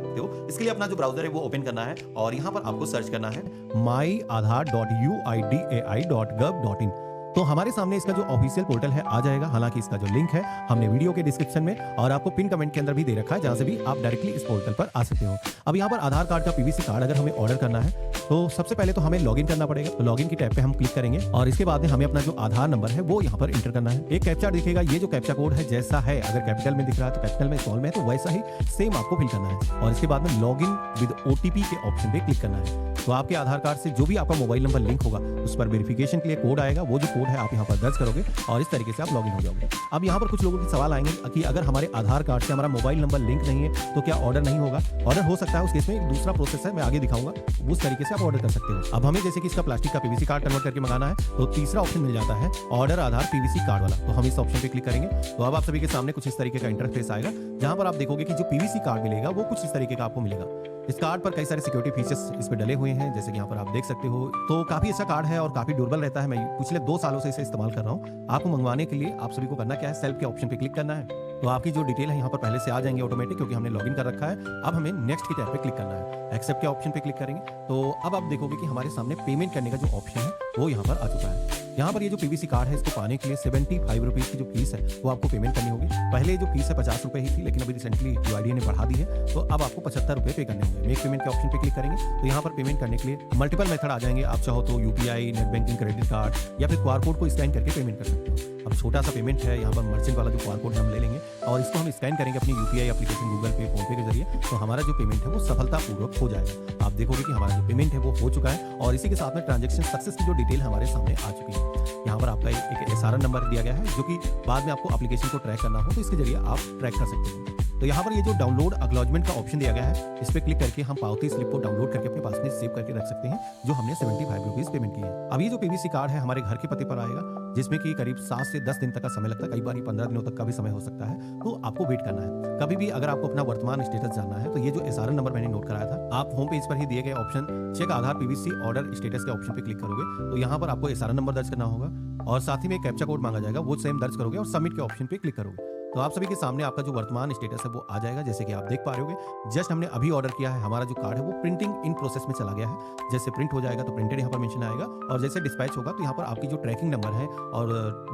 सकते हो। इसके लिए अपना जो ब्राउजर है वो ओपन करना है और यहाँ पर आपको सर्च करना है myaadhar.uidai.gov.in। तो हमारे सामने इसका जो ऑफिशियल पोर्टल है आ जाएगा। हालांकि इसका जो लिंक है हमने वीडियो के डिस्क्रिप्शन में और आपको पिन कमेंट के अंदर भी दे रखा है, जहां से भी आप डायरेक्टली इस पोर्टल पर आ सकते हो। अब यहाँ पर आधार कार्ड का पीवीसी कार्ड अगर हमें ऑर्डर करना है तो सबसे पहले तो हमें लॉगिन करना पड़ेगा। तो लॉगिन की टैब पे हम क्लिक करेंगे और इसके बाद में हमें अपना जो आधार नंबर है वो यहाँ पर एंटर करना है। एक कैप्चा दिखेगा, ये जो कैप्चा कोड है जैसा है, अगर कैपिटल में दिख रहा है तो कैपिटल में, स्मॉल में तो वैसा ही सेम आपको फिल करना है और इसके बाद में लॉगिन विद ओटीपी के ऑप्शन पे क्लिक करना है। तो आपके आधार कार्ड से जो भी आपका मोबाइल नंबर लिंक होगा उस पर वेरिफिकेशन के लिए कोड आएगा। वो जो कोड है आप यहाँ पर दर्ज करोगे और इस तरीके से आप लॉगिन हो जाओगे। अब यहाँ पर कुछ लोगों के सवाल आएंगे कि अगर हमारे आधार कार्ड से हमारा मोबाइल नंबर लिंक नहीं है तो क्या ऑर्डर नहीं होगा? ऑर्डर हो सकता है। उस केस में एक दूसरा प्रोसेस है, मैं आगे दिखाऊंगा, उस तरीके से आप ऑर्डर कर सकते हो। अब हमें जैसे कि इसका प्लास्टिक का पीवीसी कार्ड कन्वर्ट करके मंगाना है तो तीसरा ऑप्शन मिल जाता है ऑर्डर आधार पीवीसी कार्ड वाला। तो हम इस ऑप्शन पे क्लिक करेंगे तो अब आप सभी के सामने कुछ इस तरीके का इंटरफेस आएगा, जहां पर आप देखोगे कि जो पीवीसी कार्ड मिलेगा वो कुछ इस तरीके का आपको मिलेगा। इस कार्ड पर कई सारे सिक्योरिटी फीचर्स इस पे डले हुए हैं, जैसे कि यहाँ पर आप देख सकते हो। तो काफी अच्छा कार्ड है और काफी ड्यूरेबल रहता है। मैं पिछले 2 सालों से इसे इस्तेमाल कर रहा हूँ। आपको मंगवाने के लिए आप सभी को करना क्या है, सेल्फ के ऑप्शन पे क्लिक करना है। तो आपकी जो डिटेल है यहाँ पर पहले से आ जाएंगे ऑटोमेटिक, क्योंकि हमने लॉगिन कर रखा है। अब हमें नेक्स्ट की टैब पे क्लिक करना है, एक्सेप्ट के ऑप्शन पे क्लिक करेंगे तो अब आप देखोगे कि हमारे सामने पेमेंट करने का जो ऑप्शन है वो यहाँ पर आ चुका है। यहाँ पर ये जो पीवीसी कार्ड है इसको पाने के लिए 75 रुपीज की जो फीस है वो आपको पेमेंट करनी होगी। पहले जो फीस है 50 रुपए ही थी, लेकिन अभी रिसेंटली यूआईडीए ने बढ़ा दी है तो अब आपको 75 रुपए पे करने होंगे। मेक पेमेंट के ऑप्शन पे क्लिक करेंगे तो यहाँ पर पेमेंट करने के लिए मल्टीपल मेथड आ जाएंगे। आप चाहो तो UPI, net banking, credit card या फिर क्यूआर कोड को स्कैन करके पेमेंट कर सकते हो। अब छोटा सा पेमेंट है, यहाँ पर मर्चेंट वाला जो क्यूआर कोड हम ले लेंगे और इसको हम स्कैन करेंगे अपनी यूपीआई एप्लीकेशन, गूगल पे, फोन पे के जरिए। तो हमारा जो पेमेंट है वो सफलतापूर्वक हो जाएगा। आप देखोगे कि हमारा जो पेमेंट है वो हो चुका है और इसी के साथ में ट्रांजैक्शन सक्सेस की जो डिटेल हमारे सामने आ चुकी है। यहाँ पर आपका एक SRN नंबर दिया गया है, जो कि बाद में आपको एप्लीकेशन को ट्रैक करना हो तो इसके जरिए आप ट्रैक कर सकते हैं। तो यहाँ पर ये जो डाउनलोड एक्नॉलेजमेंट का ऑप्शन दिया गया है, इस पे क्लिक करके हम पावती स्लिप को डाउनलोड करके अपने पास में सेव करके रख सकते हैं, जो हमने 75 रुपीज पेमेंट की है। अब ये जो पीवीसी कार्ड है हमारे घर के पते पर आएगा, जिसमें कि करीब 7 से 10 दिन तक का समय लगता है, कई बार 15 दिनों तक का भी समय हो सकता है। तो आपको वेट करना है। कभी भी अगर आपको अपना वर्तमान स्टेटस जानना है तो ये जो SRN नंबर मैंने नोट कराया था, आप होम पेज पर ही दिए गए ऑप्शन चेक आधार पीवीसी ऑर्डर स्टेटस के ऑप्शन पे क्लिक करोगे तो यहाँ पर आपको SRN नंबर दर्ज करना होगा और साथ ही में एक कैप्चा कोड मांगा जाएगा, वो सेम दर्ज करोगे और सबमिट के ऑप्शन पे क्लिक करोगे तो आप सभी के सामने आपका जो वर्तमान स्टेटस है वो आ जाएगा। जैसे कि आप देख पा रहे होगे, जस्ट हमने अभी ऑर्डर किया है, हमारा जो कार्ड है वो प्रिंटिंग इन प्रोसेस में चला गया है। जैसे प्रिंट हो जाएगा तो प्रिंटेड यहाँ पर मेंशन आएगा और जैसे डिस्पैच होगा तो यहाँ पर आपकी जो ट्रैकिंग नंबर है और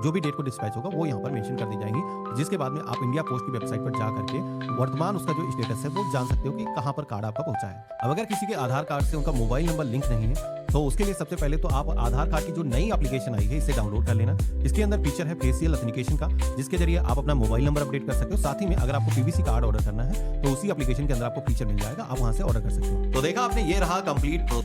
जो भी डेट को डिस्पैच होगा वो यहाँ पर मेंशन कर दी जाएंगी, जिसके बाद में आप इंडिया पोस्ट की वेबसाइट पर जा करके वर्तमान उसका जो स्टेटस है वो जान सकते हो कि कहाँ पर कार्ड आपका पहुंचा है। अब अगर किसी के आधार कार्ड से उनका मोबाइल नंबर लिंक नहीं है तो उसके लिए सबसे पहले तो आप आधार कार्ड की जो नई एप्लीकेशन आई है इसे डाउनलोड कर लेना। इसके अंदर फीचर है फेशियल ऑथेंटिकेशन का, जिसके जरिए आप अपना मोबाइल नंबर अपडेट कर सकते हो। साथ ही में अगर आपको पीवीसी कार्ड ऑर्डर करना है तो उसी एप्लीकेशन के अंदर आपको फीचर मिल जाएगा, आप वहां से ऑर्डर कर सकते हो। तो देखा आपने, ये रहा कंप्लीट